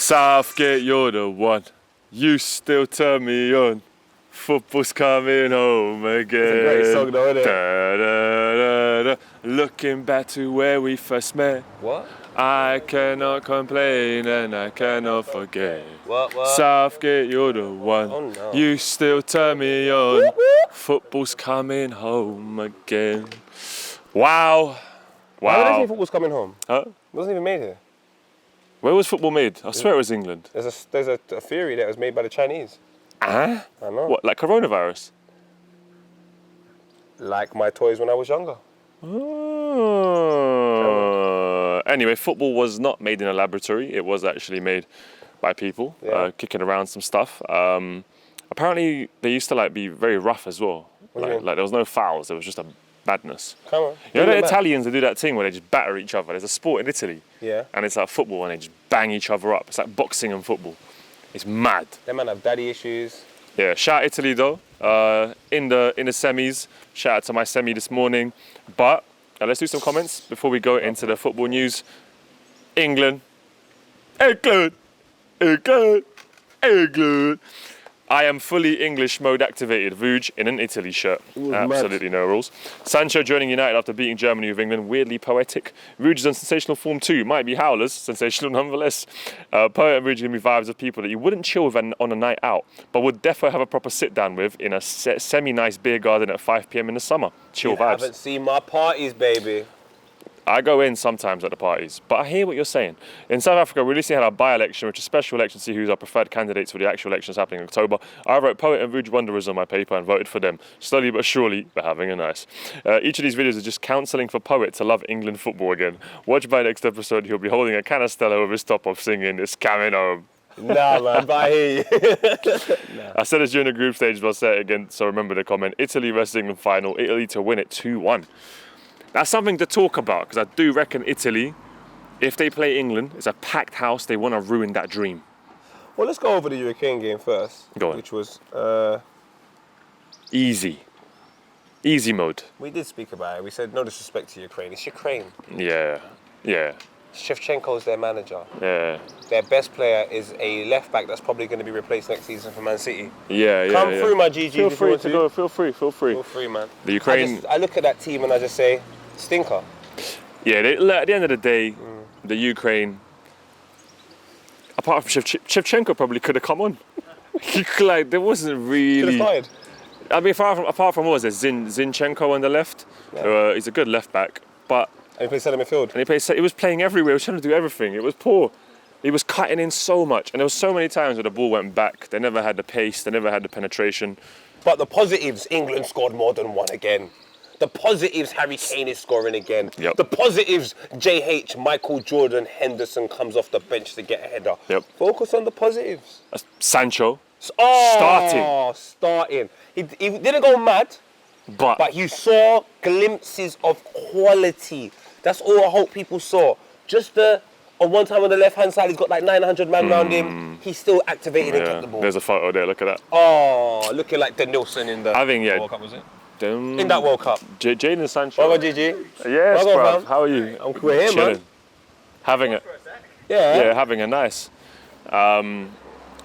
Southgate, you're the one. You still turn me on. Football's coming home again. It's a great song though, isn't it? Da, da, da, da. Looking back to where we first met. What? I cannot complain and I cannot forget. What? Southgate, you're the one. Oh, no. You still turn me on. Football's coming home again. Wow. Why don't you Wow. think football's coming home? Huh? It wasn't even made here. Where was football made? I swear it was England. There's a theory that it was made by the Chinese. Huh? I know. What, like coronavirus? Like my toys when I was younger. Oh. Anyway, football was not made in a laboratory. It was actually made by people kicking around some stuff. Apparently, they used to be very rough as well. Like there was no fouls. There was just a madness. Come on. You know the Italians, they do that thing where they just batter each other. There's a sport in Italy. Yeah. And it's like football and they just bang each other up. It's like boxing and football. It's mad. Them man have daddy issues. Yeah, shout out Italy though. In the semis. Shout out to my semi this morning. But let's do some comments before we go into the football news. England. England. England. England. I am fully English mode activated. Vuj in an Italy shirt. Absolutely no rules. Sancho joining United after beating Germany with England. Weirdly poetic. Vuj is on sensational form too. Might be howlers. Sensational nonetheless. Poet and Vuj give me vibes of people that you wouldn't chill with on a night out, but would defo have a proper sit down with in a semi-nice beer garden at 5 p.m. in the summer. Chill vibes. I haven't seen my parties, baby. I go in sometimes at the parties, but I hear what you're saying. In South Africa, we recently had our by-election, which is a special election to see who's our preferred candidates for the actual elections happening in October. I wrote Poet and Vuj Wanderers on my paper and voted for them. Slowly but surely, we're having a nice. Each of these videos is just counselling for Poet to love England football again. Watch by next episode, he'll be holding a canister with his top off singing, "It's coming home." Nah, man, but I hear you. Nah. I said this during the group stage, but I'll say it again, so remember the comment. Italy versus England final, Italy to win it 2-1. That's something to talk about, because I do reckon Italy, if they play England, it's a packed house, they want to ruin that dream. Well, let's go over the European game first. Go on. Which was... Easy. Easy mode. We did speak about it. We said no disrespect to Ukraine. It's Ukraine. Yeah. Yeah. Shevchenko's their manager. Yeah. Their best player is a left-back that's probably going to be replaced next season for Man City. Yeah, Come through, my GG. Feel free to go. Feel free. Feel free, man. The Ukraine... I look at that team and I just say, stinker. Yeah, at the end of the day, the Ukraine, apart from Shevchenko probably could have come on. There wasn't really... Should have started. I mean, apart from what was it, Zinchenko on the left? Yeah. He's a good left back, but... And he plays centre midfield. And he was playing everywhere, he was trying to do everything. It was poor. He was cutting in so much, and there was so many times where the ball went back. They never had the pace, they never had the penetration. But the positives, England scored more than one again. The positives, Harry Kane is scoring again. Yep. The positives, JH, Michael Jordan, Henderson comes off the bench to get a header. Yep. Focus on the positives. Sancho. Starting. He didn't go mad, but you saw glimpses of quality. That's all I hope people saw. Just on one time on the left-hand side, he's got like 900 man round him. He's still activated and kept the ball. There's a photo there, look at that. Oh, looking like the Nilsson in the World Cup, was it? In that World Cup. Jadon Sancho. Brother GG. Yes, bro. How are you? We're here, chilling. man. Having it. Yeah, having a nice. But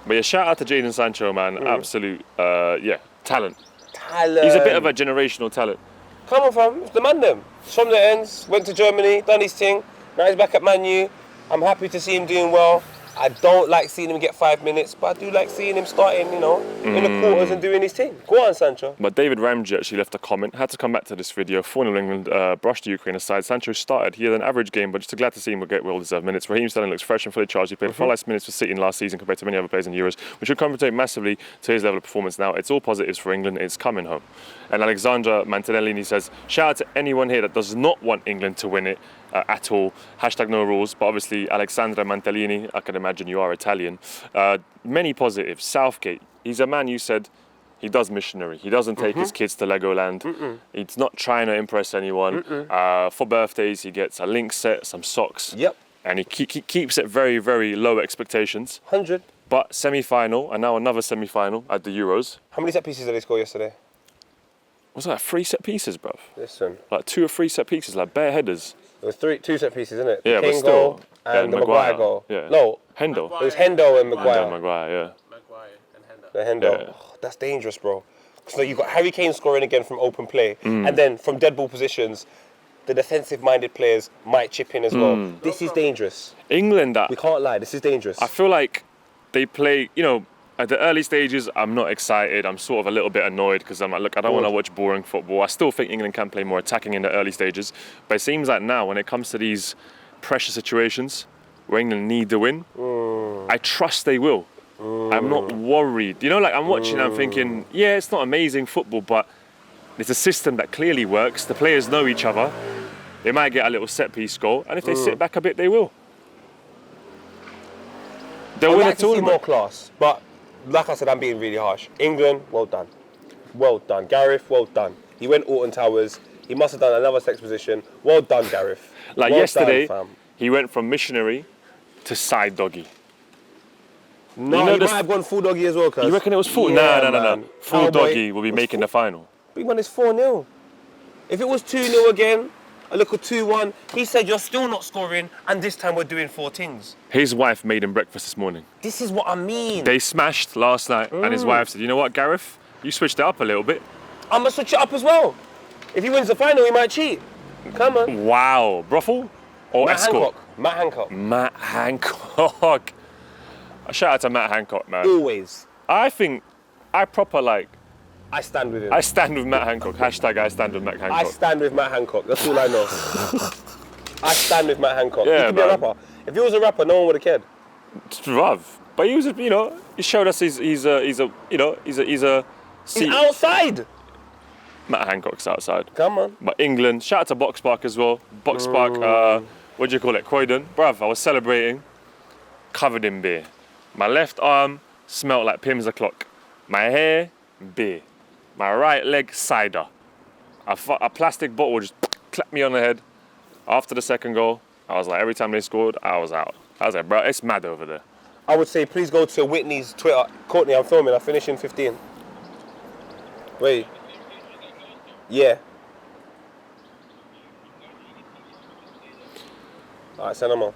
yeah, shout out to Jadon Sancho, man. Absolute, talent. He's a bit of a generational talent. Come on, fam. It's the man, them. He's from the ends, went to Germany, done his thing. Now he's back at Man U. I'm happy to see him doing well. I don't like seeing him get 5 minutes, but I do like seeing him starting, in the quarters and doing his thing. Go on, Sancho. But David Ramsey actually left a comment. Had to come back to this video. 4-0 England brushed the Ukraine aside. Sancho started. He had an average game, but just glad to see him get well-deserved minutes. Raheem Sterling looks fresh and fully charged. He played far less minutes for City in last season compared to many other players in Euros, which should compensate massively to his level of performance now. It's all positives for England. It's coming home. And Alexandra Mantelini says, shout out to anyone here that does not want England to win it. At all. Hashtag no rules. But obviously, Alexandra Mantelini, I can imagine you are Italian. Many positives. Southgate, he's a man you said he does missionary. He doesn't take his kids to Legoland. He's not trying to impress anyone. For birthdays, he gets a link set, some socks. Yep. And he keeps it very, very low expectations. 100. But semi-final, and now another semi-final at the Euros. How many set pieces did they score yesterday? Was that 3 set pieces, bruv? Listen. Like 2 or 3 set pieces, like bare headers. It was 2 set pieces, isn't it? Yeah, the Kane but still. goal and the Maguire goal. Yeah. No, Hendo. It was Hendo and Maguire. Maguire, yeah. Maguire and Hendo. The Hendo. Yeah. Oh, that's dangerous, bro. So you've got Harry Kane scoring again from open play, and then from dead ball positions, the defensive-minded players might chip in as well. This is dangerous. England, We can't lie. This is dangerous. I feel like they play, you know, at the early stages, I'm not excited. I'm sort of a little bit annoyed because I'm like, look, I don't want to watch boring football. I still think England can play more attacking in the early stages. But it seems like now, when it comes to these pressure situations where England need the win, I trust they will. I'm not worried. You know, like I'm watching, I'm thinking, yeah, it's not amazing football, but it's a system that clearly works. The players know each other. They might get a little set-piece goal. And if they sit back a bit, they will. They'll win a I'd like to see more tournament. class, but like I said, I'm being really harsh. England, well done. Well done. Gareth, well done. He went Alton Towers. He must have done another sex position. Well done, Gareth. Like well yesterday, done, fam. he went from missionary to side doggy. No, You know he this- might have gone full doggy as well, cuz. You reckon it was full? Yeah, no. man. Full Cowboy doggy will be was making the final. Big man, it's 4-0. If it was 2-0 again, a little 2-1, he said you're still not scoring, and this time we're doing 4 things. His wife made him breakfast this morning. This is what I mean. They smashed last night, and his wife said, you know what, Gareth? You switched it up a little bit. I'm gonna switch it up as well. If he wins the final, he might cheat. Come on. Wow. Brothel or Matt escort? Hancock. Matt Hancock. Matt Hancock. A shout out to Matt Hancock, man. Always. I think I proper like, I stand with him. I stand with Matt Hancock. Hashtag I stand with Matt I Hancock. stand with Matt Hancock. That's all I know. I stand with Matt Hancock. Yeah, he could be a man. rapper. If he was a rapper, no one would have cared. Bruv. But he was, you know, he showed us he's a He's outside. Matt Hancock's outside. Come on. But England, shout out to Boxpark as well. Boxpark, what do you call it? Croydon. Bruv, I was celebrating, covered in beer. My left arm smelt like Pim's o'clock. My hair, beer. My right leg, cider. A plastic bottle just clapped me on the head. After the second goal, I was like, every time they scored, I was out. I was like, bro, it's mad over there. I would say please go to Whitney's Twitter. Courtney, I'm filming. I finish in 15. Wait. Yeah. Alright, send him on.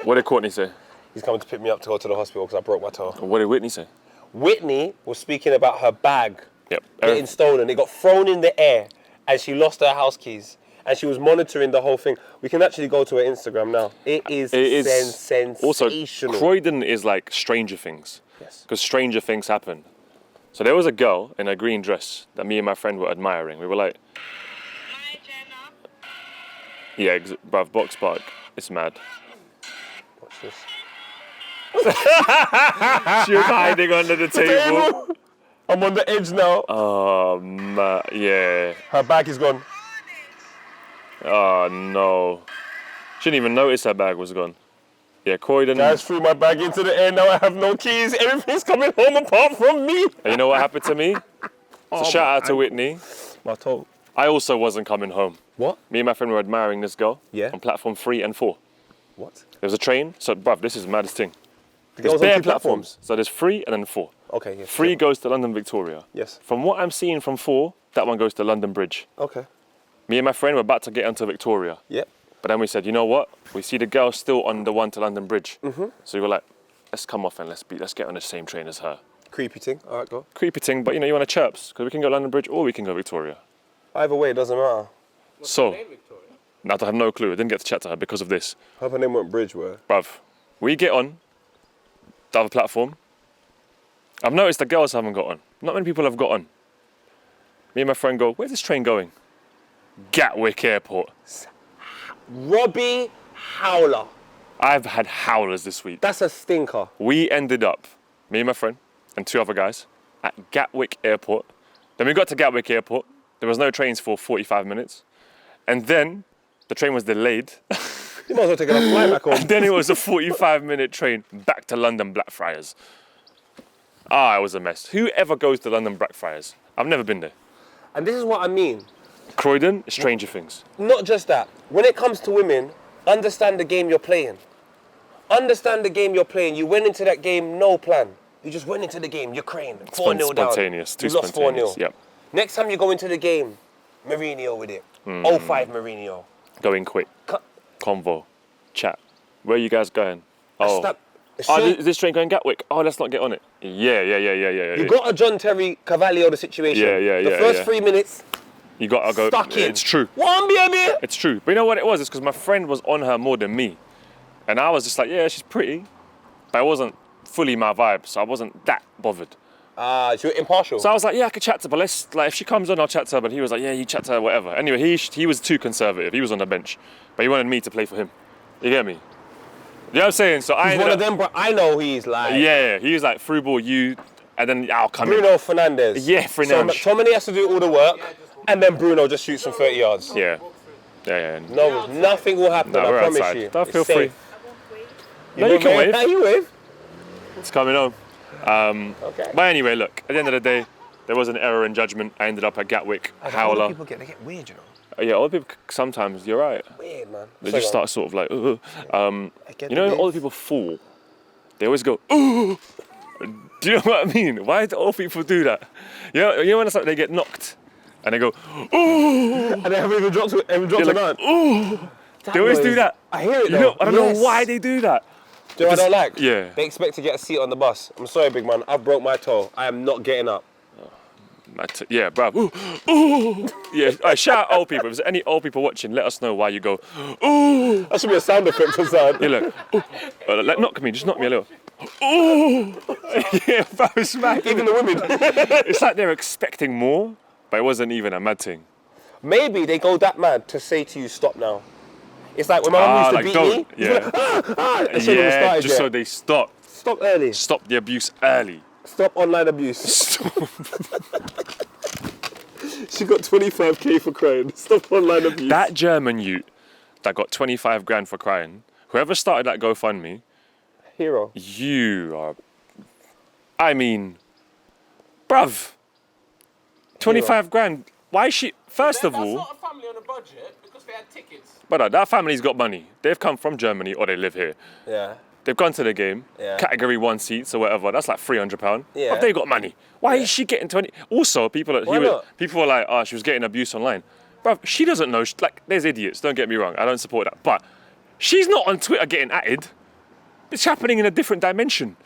What did Courtney say? He's coming to pick me up to go to the hospital because I broke my toe. What did Whitney say? Whitney was speaking about her bag Yep. getting stolen. It got thrown in the air and she lost her house keys. And she was monitoring the whole thing. We can actually go to her Instagram now. It is sensational. Also, Croydon is like Stranger Things. Yes. Because Stranger Things happen. So there was a girl in a green dress that me and my friend were admiring. We were like, Hi, Jenna. yeah, bruv, Boxpark, it's mad. Watch this. She was hiding under the table. I'm on the edge now. Oh, yeah. Her bag is gone. Oh, no. She didn't even notice her bag was gone. Yeah, Croydon. Guys threw my bag into the air. Now I have no keys. Everything's coming home apart from me. And you know what happened to me? So shout out to Whitney. My toe. I also wasn't coming home. What? Me and my friend were admiring this girl Yeah. on platform 3 and 4. What? There was a train. So, bruv, this is the maddest thing. The There's girls on bare 2 platforms. So there's 3 and then 4. Okay, yes. 3 goes to London Victoria. Yes. From what I'm seeing from 4, that one goes to London Bridge. Okay. Me and my friend were about to get onto Victoria. Yep. But then we said, you know what? We see the girl still on the one to London Bridge. So we were like, let's come off and let's get on the same train as her. Creepy thing. All right, go. Creepy thing, but you know, you want to chirps, because we can go London Bridge or we can go Victoria. Either way, it doesn't matter. So, Name Victoria. now I have no clue. I didn't get to chat to her because of this. Hope her name went Bridge, where? Bruv, we get on the other platform. I've noticed the girls haven't got on. Not many people have got on. Me and my friend go, where's this train going? Gatwick Airport. Robbie Howler. I've had howlers this week. That's a stinker. We ended up, me and my friend and 2 other guys, at Gatwick Airport. Then we got to Gatwick Airport. There was no trains for 45 minutes. And then the train was delayed. You might as well take a flight back home. And then it was a 45-minute train back to London Blackfriars. Ah, it was a mess. Whoever goes to London Blackfriars? I've never been there. And this is what I mean. Croydon, Stranger Things. Not just that. When it comes to women, understand the game you're playing. Understand the game you're playing. You went into that game, no plan. You just went into the game, you're crying. 4-0 down. Spontaneous, too You lost spontaneous. 4-0. Yep. Next time you go into the game, Mourinho with it. 0-5 Mourinho. Going quick. Cut. Convo. Chat. Where are you guys going? Oh. Is this train going Gatwick? Oh, let's not get on it. Yeah. You got a John Terry Cavalier the situation. The first 3 minutes. You got to go. Stuck in. It's true. One baby. It's true. But you know what it was? It's because my friend was on her more than me. And I was just like, yeah, she's pretty. But it wasn't fully my vibe, so I wasn't that bothered. So you're impartial. So I was like, yeah, I could chat to her, but if she comes on, I'll chat to her. But he was like, yeah, you chat to her, whatever. Anyway, he was too conservative. He was on the bench. But he wanted me to play for him. You get me? You know what I'm saying? So he's one of them, bro. I know he's like... Yeah, he was like, through ball, you, and then I'll come in. Bruno Fernandes. Yeah, Fernandes. So McTominay has to do all the work, and then Bruno just shoots from 30 yards. Yeah. No, nothing will happen, I promise outside. you. Don't feel free. No, you can wave. You wave. It's coming on. Okay. But anyway, look, at the end of the day, there was an error in judgment. I ended up at Gatwick, Howler. People they get weird, you know. Yeah, older people sometimes, you're right. Weird, man. They just start sort of like, you know, when older people fall, they always go, ooh. Do you know what I mean? Why do old people do that? You know when it's like they get knocked and they go, ooh. And they haven't even dropped it, like, ooh. They always do that. I hear it though. I don't know why they do that. Do you know what I don't like? Yeah. They expect to get a seat on the bus. I'm sorry, big man. I broke my toe. I am not getting up. Yeah, bruv. Ooh. Yeah. Right, shout out old people. If there's any old people watching, let us know why you go, ooh. That should be a sound effect or something. Yeah, look. Ooh. Knock me, just knock me a little. Ooh. Yeah, bro, smack. Even the women. It's like they're expecting more, but it wasn't even a mad thing. Maybe they go that mad to say to you, stop now. It's like when my mum used to beat me. Yeah. So they stop. Stop early. Stop the abuse early. Stop online abuse. Stop. She got 25k for crying. Stop online abuse. That German youth that got 25 grand for crying, whoever started that GoFundMe, hero. You are, I mean, bruv, 25 grand. Why is she, first of all. That's not a family on a budget because they had tickets. But that family's got money. They've come from Germany or they live here. Yeah. They've gone to the game, category 1 seats or whatever. That's like £300. Yeah. But they got money. Why is she getting 20? Also, people were like, oh, she was getting abuse online. Bruv, she doesn't know. Like, there's idiots. Don't get me wrong. I don't support that. But she's not on Twitter getting atted. It's happening in a different dimension.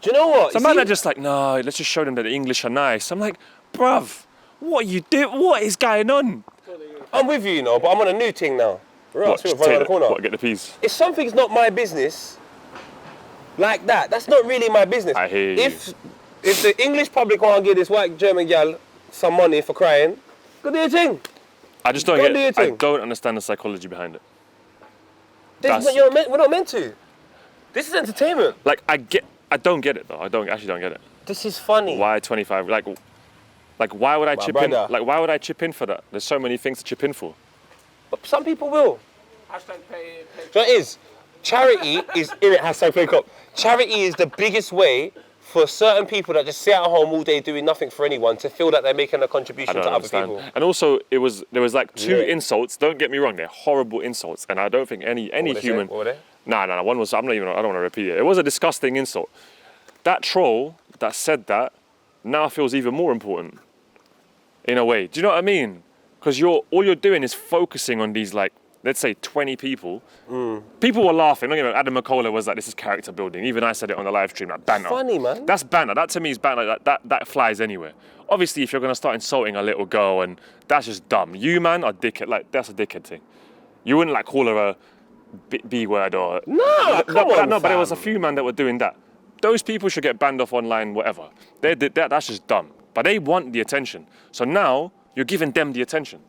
Do you know what? Some man are just like, no, let's just show them that the English are nice. I'm like, bruv, what you do? What is going on? I'm with you, but I'm on a new thing now. Right, what, get the peas? If something's not my business, like that, that's not really my business. I hear you. If the English public want to give this white German gal some money for crying, go do your thing. I just don't get it. I don't understand the psychology behind it. We're not meant to. This is entertainment. Like, I don't get it though. I actually don't get it. This is funny. Why 25? Like why would I chip in? Like, why would I chip in for that? There's so many things to chip in for. But some people will. Hashtag pay. So it is. Charity is in it. Hashtag play cop. Charity is the biggest way for certain people that just sit at home all day doing nothing for anyone to feel that they're making a contribution to other people. And also, there was like 2 insults. Don't get me wrong, they're horrible insults, and I don't think any human. What were they? Nah. One was. I don't want to repeat it. It was a disgusting insult. That troll that said that now feels even more important. In a way, do you know what I mean? Because all you're doing is focusing on these, like, let's say 20 people. People were laughing. Don't get me wrong, Adam McCullough was like, this is character building. Even I said it on the live stream, like banter. Funny, man. That's banter. That to me is banter. That flies anywhere. Obviously, if you're gonna start insulting a little girl, and that's just dumb. You, man, are dickhead. Like, that's a dickhead thing. You wouldn't like call her a B word or. No, but there was a few man that were doing that. Those people should get banned off online, whatever. That's just dumb. But they want the attention. So now you're giving them the attention.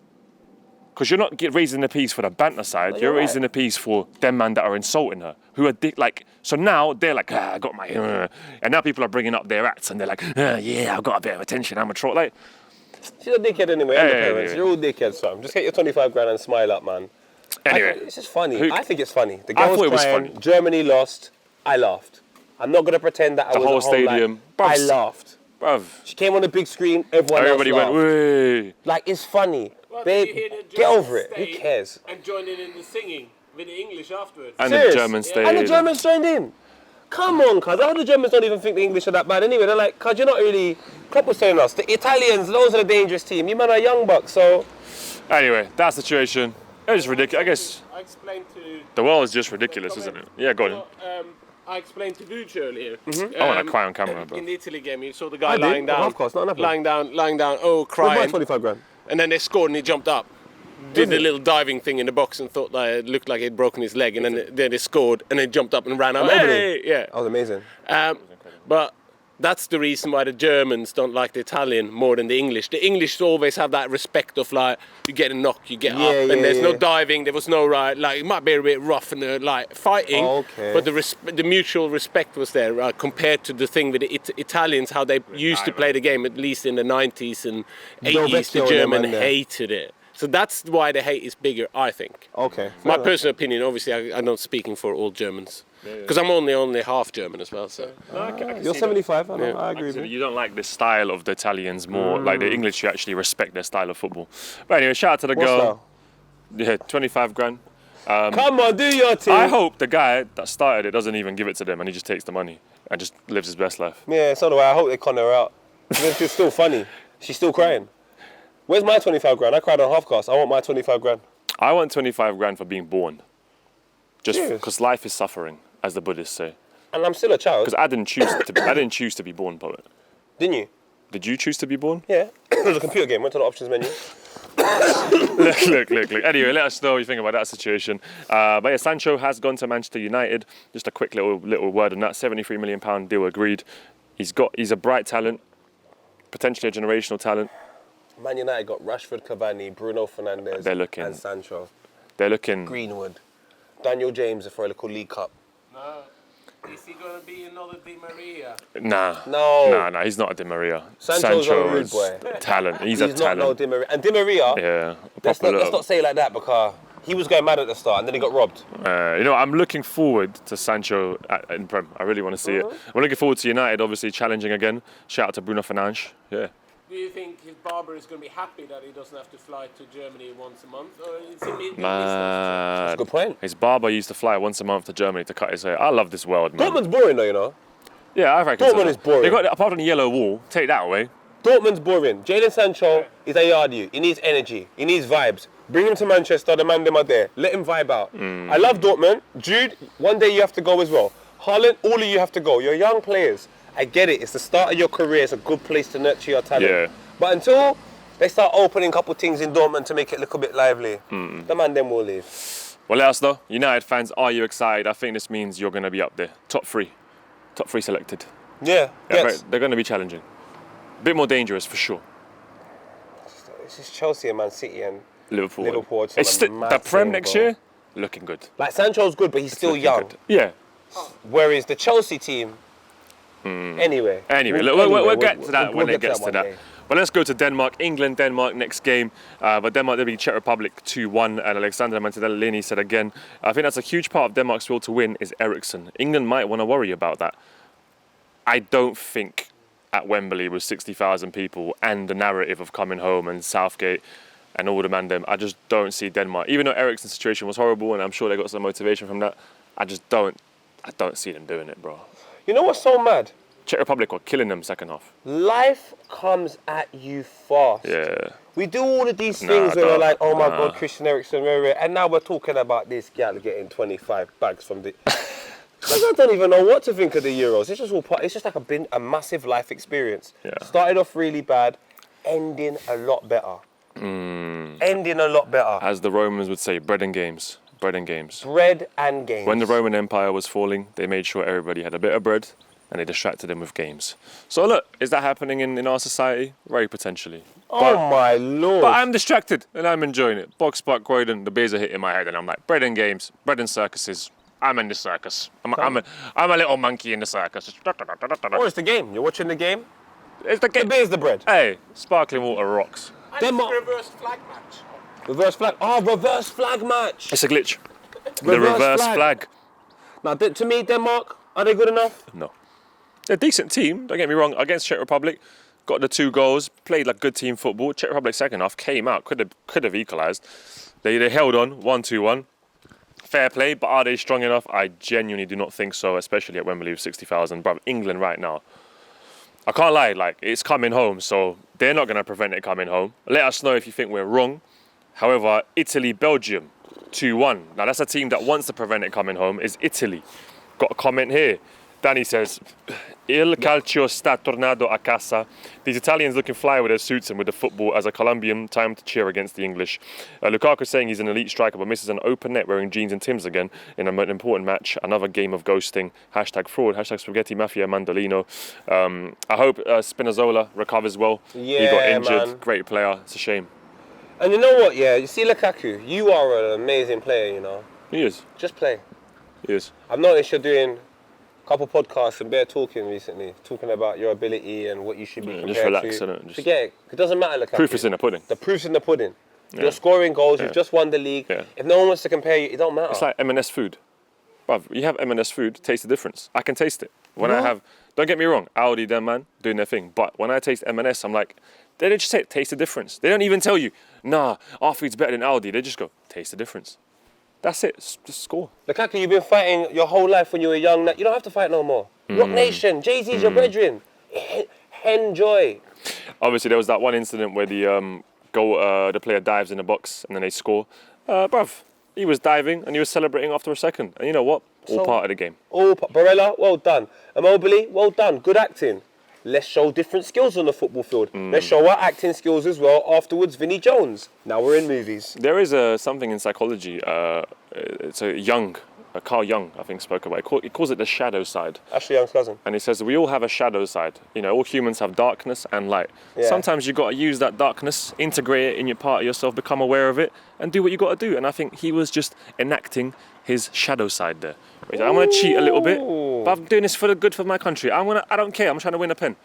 Because you're not raising the piece for the banter side, you're raising the piece for them man that are insulting her, who are so now they're like, I got my, and now people are bringing up their acts and they're like, yeah, I've got a bit of attention, I'm a troll. Like, she's a dickhead anyway, and the parents. You're all dickheads, fam. Just get your 25 grand and smile up, man. Anyway. It's just funny. I think it's funny. The girl I thought it was was crying, funny. Germany lost, I laughed. I'm not going to pretend that I was whole at home stadium. Like, I laughed. Bruv. She came on the big screen, everybody went, way. Like, it's funny. Well, babe, get over it. Who cares? And joining in the singing with the English afterwards. And the Germans stayed. And the Germans joined in. Come on, cuz. How the Germans don't even think the English are that bad anyway. They're like, cuz, you're not really... Klopp was telling us, the Italians, those are the dangerous team. You men are young bucks, so... Anyway, that situation. It's ridiculous. I guess I explained to. the world is just ridiculous, isn't it? Yeah, go on. I explained to Vuj earlier. I want to cry on camera, bro. In the Italy game, you saw the guy I did, lying down. of course, not enough. lying down, oh, Where's my crying. 25 grand? And then they scored and he jumped up. Did the little diving thing in the box and thought that it looked like he'd broken his leg. And then they scored and then jumped up and ran out. Hey! Yeah. That was amazing. But that's the reason why the Germans don't like the Italian more than the English. The English always have that respect of like, you get a knock, you get up, and there's no diving, there was no like, it might be a bit rough and like fighting, but the mutual respect was there compared to the thing with the Italians, how they used to play the game, at least in the 90s and 80s, the German hated it. So that's why the hate is bigger, I think. Okay. My personal opinion, obviously, I'm not speaking for all Germans. Because I'm only half German as well, so. No, I can You're see 75, that. I agree with you. You don't like the style of the Italians more, like the English, you actually respect their style of football. But anyway, shout out to the girl. Yeah, 25 grand. Come on, do your thing. I hope the guy that started it doesn't even give it to them and he just takes the money and just lives his best life. Yeah, so do I. I hope they con her out. It's still funny. She's still crying. Where's my 25 grand? I cried on half cast. I want my 25 grand. I want 25 grand for being born. Just Serious? because life is suffering, as the Buddhists say. And I'm still a child. Because I didn't choose to be born, poet. Didn't you? Did you choose to be born? Yeah. It was a computer game. Went to the options menu. Look. Anyway, let us know what you think about that situation. But yeah, Sancho has gone to Manchester United. Just a quick little word on that. £73 million deal agreed. He's a bright talent, potentially a generational talent. Man United got Rashford, Cavani, Bruno Fernandes, and Sancho. They're looking. Greenwood. Daniel James for a little League Cup. No. Is he going to be another Di Maria? Nah. No. He's not a Di Maria. Sancho's a rude is boy. talent. He's a not talent. no Di Maria. And Di Maria, Yeah. let's not say it like that because he was going mad at the start and then he got robbed. I'm looking forward to Sancho in Prem. I really want to see it. I'm looking forward to United, obviously, challenging again. Shout out to Bruno Fernandes. Yeah. Do you think his barber is going to be happy that he doesn't have to fly to Germany once a month? Or is he Mad. That's a good point. His barber used to fly once a month to Germany to cut his hair. I love this world, man. Dortmund's boring though, you know. Yeah, I reckon Dortmund is boring. They got, apart from the yellow wall, take that away. Dortmund's boring. Jadon Sancho is a yardy. He needs energy. He needs vibes. Bring him to Manchester, the man them are there. Let him vibe out. I love Dortmund. Jude, one day you have to go as well. Haaland, all of you have to go. You're young players. I get it. It's the start of your career. It's a good place to nurture your talent. Yeah. But until they start opening a couple things in Dortmund to make it look a bit lively, the man them will leave. Well, let us know. United fans, are you excited? I think this means you're going to be up there. Top three selected. Yeah. Yes. They're going to be challenging. A bit more dangerous for sure. This is Chelsea and Man City and Liverpool. It's It's the Prem next year, looking good. Like Sancho's good, but he's still young. Good. Yeah. Whereas the Chelsea team, anyway. We'll get to that when it gets to one that. day. But let's go to Denmark. Denmark next game. But Denmark, they'll be Czech Republic 2-1. And Alexander Mantelini said again, I think that's a huge part of Denmark's will to win is Eriksen. England might want to worry about that. I don't think at Wembley with 60,000 people and the narrative of coming home and Southgate and all the man them, I just don't see Denmark. Even though Eriksen's situation was horrible and I'm sure they got some motivation from that, I don't see them doing it, bro. You know what's so mad? Czech Republic were killing them second half. Life comes at you fast. Yeah. We do all of these things where we're like, oh my God, Christian Eriksen, and now we're talking about this gal getting 25 bags from the... I don't even know what to think of the Euros. It's just all part. It's just like a massive life experience. Yeah. Started off really bad, ending a lot better. Ending a lot better. As the Romans would say, bread and games. Bread and games. Bread and games. When the Roman Empire was falling, they made sure everybody had a bit of bread and they distracted them with games. So look, is that happening in our society? Very potentially. Oh my Lord. But I'm distracted and I'm enjoying it. Boxpark, Croydon, the beers are hitting my head and I'm like, bread and games, bread and circuses. I'm in the circus. I'm a little monkey in the circus. Oh, it's the game. You're watching the game? It's the game. The beer's the bread. Hey, sparkling water rocks. Denmark. Reverse flag match. Reverse flag. Oh, reverse flag match. It's a glitch. The reverse flag. Now, to me, Denmark, are they good enough? No. They're a decent team, don't get me wrong. Against Czech Republic, got the 2 goals, played like good team football. Czech Republic second half came out, could have equalised. They held on, 1-2-1. Fair play, but are they strong enough? I genuinely do not think so, especially at Wembley with 60,000. Bruv, England right now, I can't lie, like, it's coming home, so they're not going to prevent it coming home. Let us know if you think we're wrong. However, Italy, Belgium, 2-1. Now that's a team that wants to prevent it coming home, is Italy. Got a comment here. Danny says, Il calcio sta tornando a casa. These Italians looking fly with their suits and with the football as a Colombian, time to cheer against the English. Lukaku saying he's an elite striker but misses an open net wearing jeans and Timbs again in an important match. Another game of ghosting. Hashtag fraud. Hashtag spaghetti mafia mandelino. I hope Spinazzola recovers well. Yeah, he got injured. man. Great player. It's a shame. And you know what, yeah? You see Lukaku, you are an amazing player, you know. He is. Just play. He is. I've noticed you're doing a couple podcasts and bare talking recently, talking about your ability and what you should be compared just relax, to. innit? Forget it. It doesn't matter, Lukaku. Proof is in the pudding. The proof's in the pudding. Yeah. You're scoring goals, Yeah. you've just won the league. Yeah. If no one wants to compare you, it don't matter. It's like M&S food. Bruv, you have M&S food, taste the difference. I can taste it. When I have, don't get me wrong, Audi, them man, doing their thing. But when I taste M&S, I'm like, they just say, taste the difference. They don't even tell you, nah, our food's better than Audi. They just go, taste the difference. That's it, just score. Lukaku, you've been fighting your whole life when you were young. You don't have to fight no more. Rock Nation, Jay-Z's your brethren. Enjoy. Obviously, there was that one incident where the player dives in the box and then they score. Bruv, he was diving and he was celebrating after a second. And you know what? All part of the game. Barella, well done. Immobile, well done. Good acting. Let's show different skills on the football field. Let's show our acting skills as well. Afterwards, Vinnie Jones. Now we're in movies. There is something in psychology. It's a Jung, Carl Jung, I think, spoke about it. He calls it the shadow side. Ashley Young's cousin. And he says we all have a shadow side. You know, all humans have darkness and light. Yeah. Sometimes you got to use that darkness, integrate it in your part of yourself, become aware of it, and do what you got to do. And I think he was just enacting his shadow side there. He's like, I'm gonna cheat a little bit, but I'm doing this for the good for my country. I don't care. I'm trying to win a pen.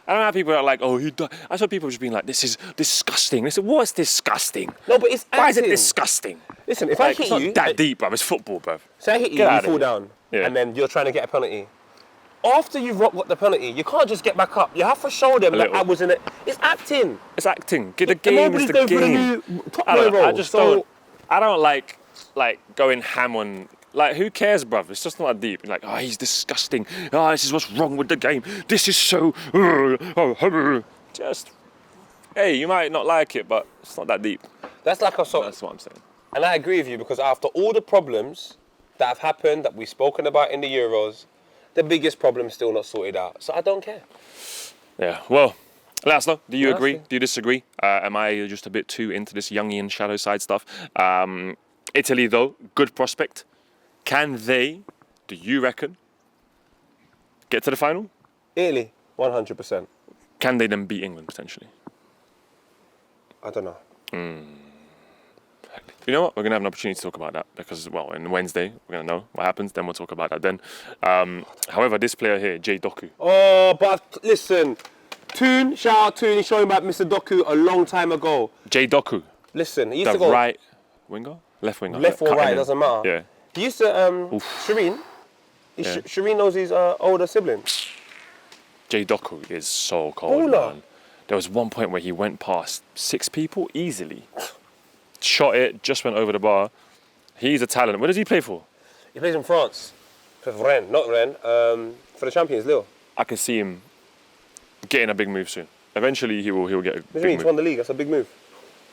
I don't have people that are like, oh, he died. I saw people just being like, this is disgusting. They said, what's disgusting? No, but it's acting. Why is it disgusting? Listen, if Like, I it's hit not you... that deep, bruv. It's football, bruv. So I hit you, Get you out of fall here. down, Yeah. and then you're trying to get a penalty. After you've got the penalty, you can't just get back up. You have to show them that little. I was in it. It's acting. It's acting. The game is Nobody's the going for the game. new top boy role. I just don't. I don't like going ham on. Like, who cares, bruv? It's just not that deep. Like, oh, he's disgusting. Oh, this is what's wrong with the game. This is so. Just. Hey, you might not like it, but it's not that deep. That's like a sort. That's what I'm saying. And I agree with you because after all the problems that have happened, that we've spoken about in the Euros, the biggest problem is still not sorted out. So I don't care. Yeah. Well, let us know. Do you Let us agree? know. Do you disagree? Am I just a bit too into this Jungian shadow side stuff? Italy, though, good prospect. Can they, do you reckon, get to the final? Italy, 100%. Can they then beat England, potentially? I don't know. You know what? We're going to have an opportunity to talk about that because, well, on Wednesday, we're going to know what happens. Then we'll talk about that then. However, this player here, Jay Doku. Oh, but listen. Toon, shout out Toon. He's showing about Mr. Doku a long time ago. Jay Doku, Listen, he used the to go right winger? Left winger. left or Cutting right, in. doesn't matter. Yeah. He used to, Shireen. Yeah. Shireen knows his older sibling. Jay Doku is so cold, Baller. man. There was one point where he went past 6 people easily. Shot it, just went over the bar. He's a talent. Where does he play for? He plays in France. For Rennes, not Rennes. For the Champions, Lille. I can see him getting a big move soon. Eventually, he will get a What do you mean? big He's move. won the league. That's a big move.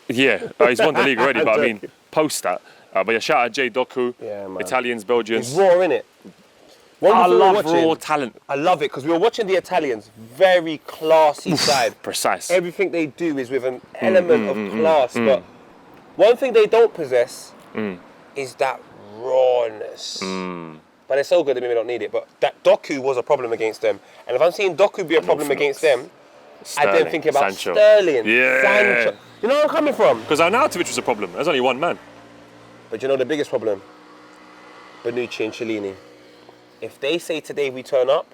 Yeah, he's won the league already, I'm but I mean, joking. post that. But yeah, shout out Jay Doku, Yeah, man. Italians, He's Belgians. raw, innit? I love raw talent. I love it because we were watching the Italians. Very classy side. Precise. Everything they do is with an element of class. But one thing they don't possess is that rawness. But they're so good that maybe don't need it. But that Doku was a problem against them. And if I'm seeing Doku be a problem against them, I then think about Sancho. Sterling, Yeah. Sancho. You know where I'm coming from? Because Arnautovic was a problem. There's only one man. But you know the biggest problem? Bonucci and Cellini. If they say today we turn up,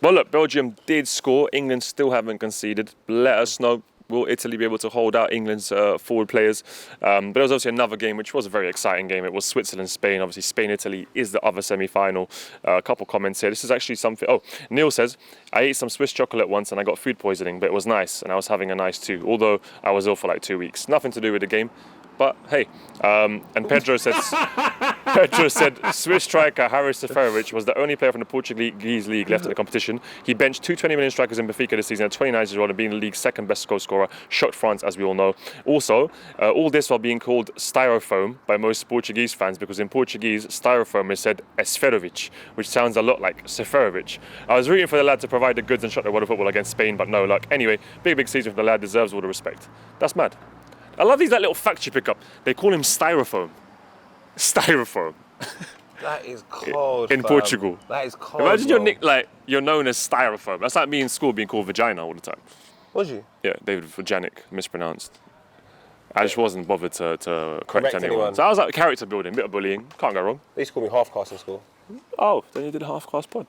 Well, look, Belgium did score. England still haven't conceded. Let us know. Will Italy be able to hold out England's forward players? But there was obviously another game, which was a very exciting game. It was Switzerland-Spain. Obviously, Spain-Italy is the other semi-final. A couple comments here. This is actually something... Oh, Neil says, I ate some Swiss chocolate once and I got food poisoning, but it was nice. And I was having a nice too, although I was ill for like 2 weeks. Nothing to do with the game. But hey, and Pedro said Swiss striker Haris Seferovic was the only player from the Portuguese league left in the competition. He benched two 20 million strikers in Benfica this season at 29 years old and being the league's second best goal scorer. Shocked France, as we all know. Also, all this while being called styrofoam by most Portuguese fans, because in Portuguese, styrofoam is said Esferovic, which sounds a lot like Seferovic. I was rooting for the lad to provide the goods and shut the world of football against Spain, but no luck. Anyway, big season for the lad, deserves all the respect. That's mad. I love these little facts you pick up. They call him styrofoam. Styrofoam. That is cold. In Portugal. That is cold. Imagine you're known as styrofoam. That's like me in school being called vagina all the time. Was you? Yeah, David Vaginic, mispronounced. I just wasn't bothered to correct anyone. anyone. So I was like character building, bit of bullying. Can't go wrong. They used to call me half-caste in school. Oh, then you did a half-class pod.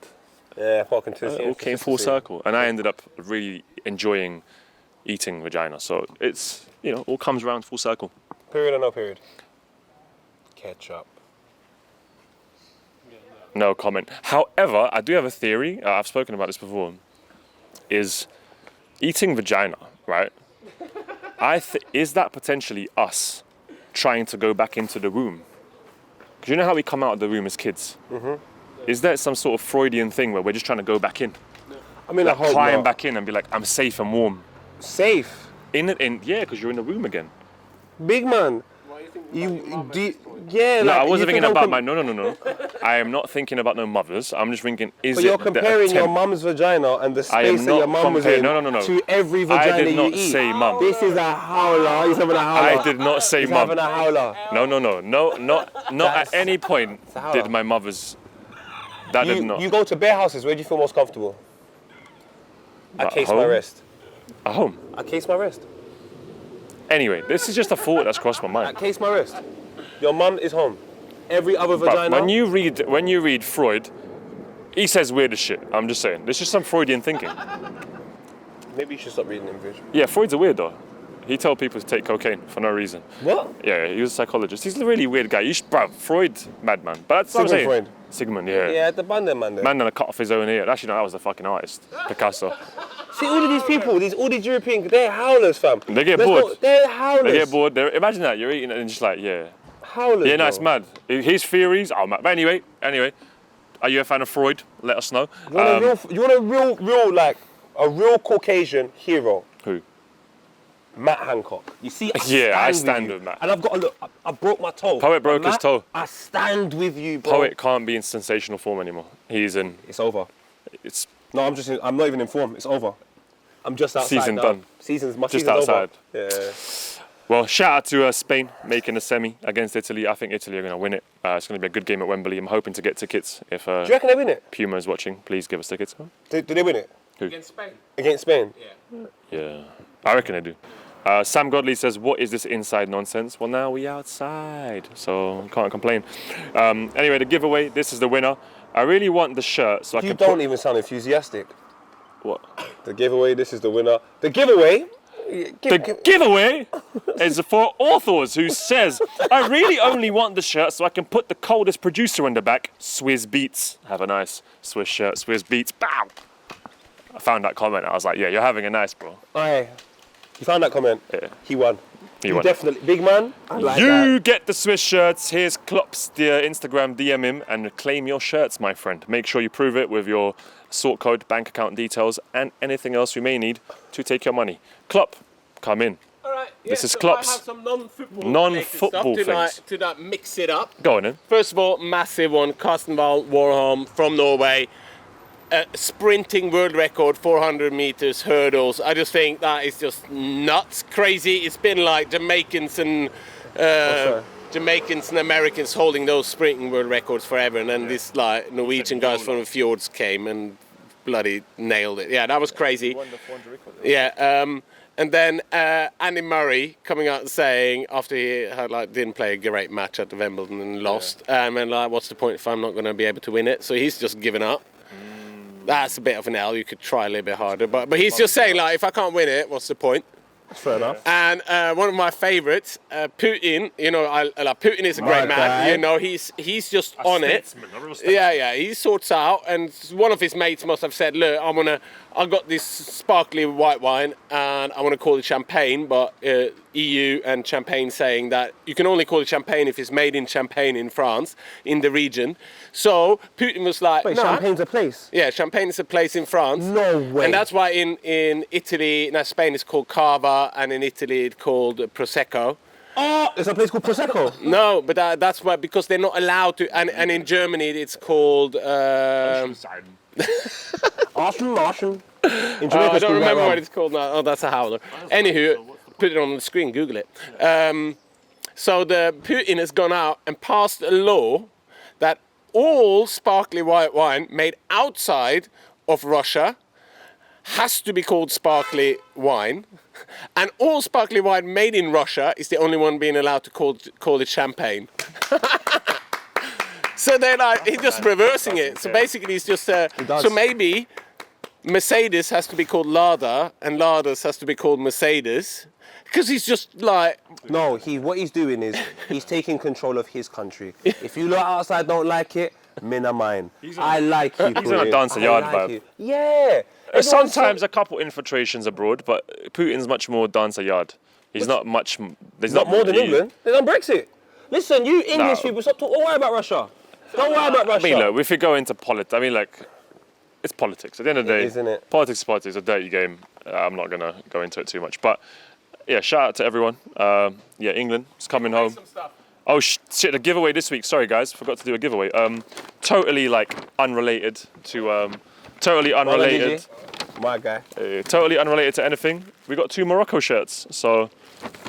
Yeah, fucking It all came full circle. And I ended up really enjoying eating vagina. So it's, all comes around full circle. Period or no period? Ketchup. No comment. However, I do have a theory. I've spoken about this before. Is eating vagina, right? Is that potentially us trying to go back into the womb? Because you know how we come out of the womb as kids? Mm-hmm. Is there some sort of Freudian thing where we're just trying to go back in? I mean, I hope climb not. back in and be like, I'm safe and warm. Safe? Yeah, because you're in the womb again. Big man. Yeah, No, like, I wasn't thinking about my. No. I am not thinking about no mothers. I'm just thinking, But you're comparing your mum's vagina and the space that your mum was in to every vagina I did not you eat. say mum. This is a howler. He's having a howler. I did not say He's mum. having a howler. No, not at any point did my mother's. That did not. You go to bear houses, where do you feel most comfortable? At Case My Rest. At home. At Case My Rest. Anyway, this is just a thought that's crossed my mind. At Case My Rest. Your mum is home. Every other vagina. But when you read Freud, he says weird as shit. I'm just saying. There's just some Freudian thinking. Maybe you should stop reading him, Vish. Yeah, Freud's a weirdo. He told people to take cocaine for no reason. What? Yeah, he was a psychologist. He's a really weird guy. Freud, madman. But that's what I'm saying. Freud. Sigmund, yeah. Yeah, the man there. Man done a cut off his own ear. Actually, no, that was the fucking artist, Picasso. See, all of these people, all these European, they're howlers, fam. They get bored. They're howlers. They get bored. Imagine that, you're eating it and just like, yeah. Howlers, Yeah, no, bro. it's mad. His theories are mad. But anyway, are you a fan of Freud? Let us know. You want a real Caucasian hero? Who? Matt Hancock. You see, I stand with Matt. And I've got to look, I broke my toe. Poet broke his toe. I stand with you, bro. Poet can't be in sensational form anymore. He's in. It's over. It's No, I'm not even in form. It's over. I'm just outside Season now. done. My Just season's outside. over. Yeah. Well, shout out to Spain making a semi against Italy. I think Italy are going to win it. It's going to be a good game at Wembley. I'm hoping to get tickets. If Do you reckon they win it? Puma is watching, please give us tickets. Did they win it? Against Spain. Against Spain? Yeah, I reckon they do. Sam Godley says, what is this inside nonsense? Well, now we outside, so can't complain. Anyway, the giveaway, this is the winner. I really want the shirt so I can You don't even sound enthusiastic. What? The giveaway, this is the winner. The giveaway? The giveaway is for authors who says, I really only want the shirt so I can put the coldest producer on the back, Swizz Beats. Have a nice Swiss shirt, Swizz Beats. Bow! I found that comment. I was like, yeah, you're having a nice, bro. Aye. You found that comment? Yeah. He won. He won. Definitely. Big man. I like You that. get the Swiss shirts. Here's Klopp's Instagram, DM him and claim your shirts, my friend. Make sure you prove it with your sort code, bank account details, and anything else you may need to take your money. Klopp, come in. All right. This is so Klopp's I have some non-football non-football related stuff things. to mix it up. Go on then. First of all, massive one. Karstenvald Warholm from Norway. Sprinting world record, 400 meters hurdles. I just think that is just nuts, crazy. It's been like Jamaicans and Americans holding those sprinting world records forever, and then this like Norwegian guys from the fjords came and bloody nailed it. Yeah, that was crazy. Yeah, and then Andy Murray coming out and saying after he had didn't play a great match at the Wimbledon and lost, and what's the point if I'm not going to be able to win it? So he's just given up. That's a bit of an L. You could try a little bit harder, but he's just saying if I can't win it, what's the point? Fair enough. And one of my favourites, Putin. Putin is a great man. He's just on it. Yeah. He sorts out, and one of his mates must have said, "Look, I got this sparkly white wine and I want to call it champagne, but EU and Champagne saying that you can only call it champagne if it's made in Champagne in France, in the region. So Putin was like, Wait, nah. Champagne's a place? Yeah, Champagne is a place in France. No way. And that's why in Italy, now Spain it's called Cava, and in Italy it's called Prosecco. Oh, there's a place called Prosecco. No, but that's why, because they're not allowed to, and in Germany it's called... Awesome. In I Jamaica, don't remember what it's called now. Oh, that's a howler. Anywho, put it on the screen, Google it. So the Putin has gone out and passed a law that all sparkly white wine made outside of Russia has to be called sparkly wine, and all sparkly wine made in Russia is the only one being allowed to call it champagne. So they're like, he's just reversing it. So basically, it's just so maybe Mercedes has to be called Lada, and Lada's has to be called Mercedes, because he's just like. No, what he's doing is he's taking control of his country. If you lot outside don't like it, men are mine. I like you. He's on a dancer yard vibe. Yeah. Sometimes a couple infiltrations abroad, but Putin's much more dancer yard. He's not much. There's Not more than he- England. They've done Brexit. Listen, you English people, stop talking. Don't worry about Russia. Don't worry about Russia. I mean, look, if you go into politics, I mean, like, it's politics. At the end of the day, isn't it? Politics is politics. It's a dirty game. I'm not going to go into it too much. But, yeah, shout out to everyone. Yeah, England is coming home. Oh, shit, a giveaway this week. Sorry, guys. Forgot to do a giveaway. Totally, like, unrelated to... totally unrelated. My guy. Totally unrelated to anything. We got 2 Morocco shirts. So,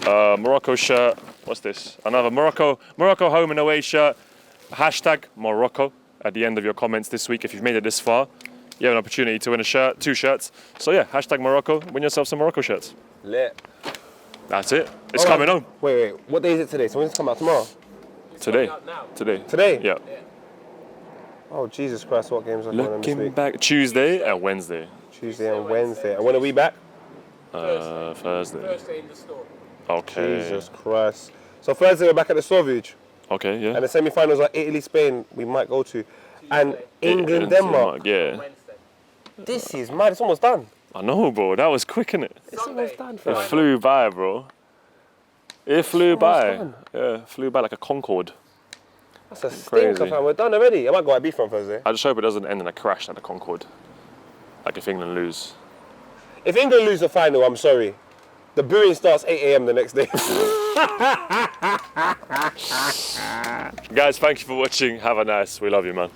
Morocco shirt. What's this? Another Morocco home and away shirt. Hashtag Morocco at the end of your comments this week. If you've made it this far, you have an opportunity to win a shirt, 2 shirts. So yeah, hashtag Morocco, win yourself some Morocco shirts. Lit. That's it. It's coming home. Wait. What day is it today? So when's it come out? Tomorrow? Today. Today? Yeah. Oh, Jesus Christ, what games are going on this Looking week? back, Tuesday and Wednesday. Tuesday and Wednesday. And when are we back? Thursday. Thursday in the store. Okay. Jesus Christ. So Thursday we're back at the Sauvage. Okay, yeah. And the semi-finals are Italy, Spain. We might go to. And England, Denmark. Yeah. This is mad. It's almost done. I know, bro. That was quick, innit? It's almost done, It fam. flew by, bro. It flew by. done. Yeah, flew by like a Concorde. That's a stinker, Crazy. fam. We're done already. I might go at beef on Thursday. I just hope it doesn't end in a crash like a Concorde. Like if England lose. If England lose the final, I'm sorry. The booing starts 8 a.m. the next day. Guys, thank you for watching. Have a nice. We love you, man.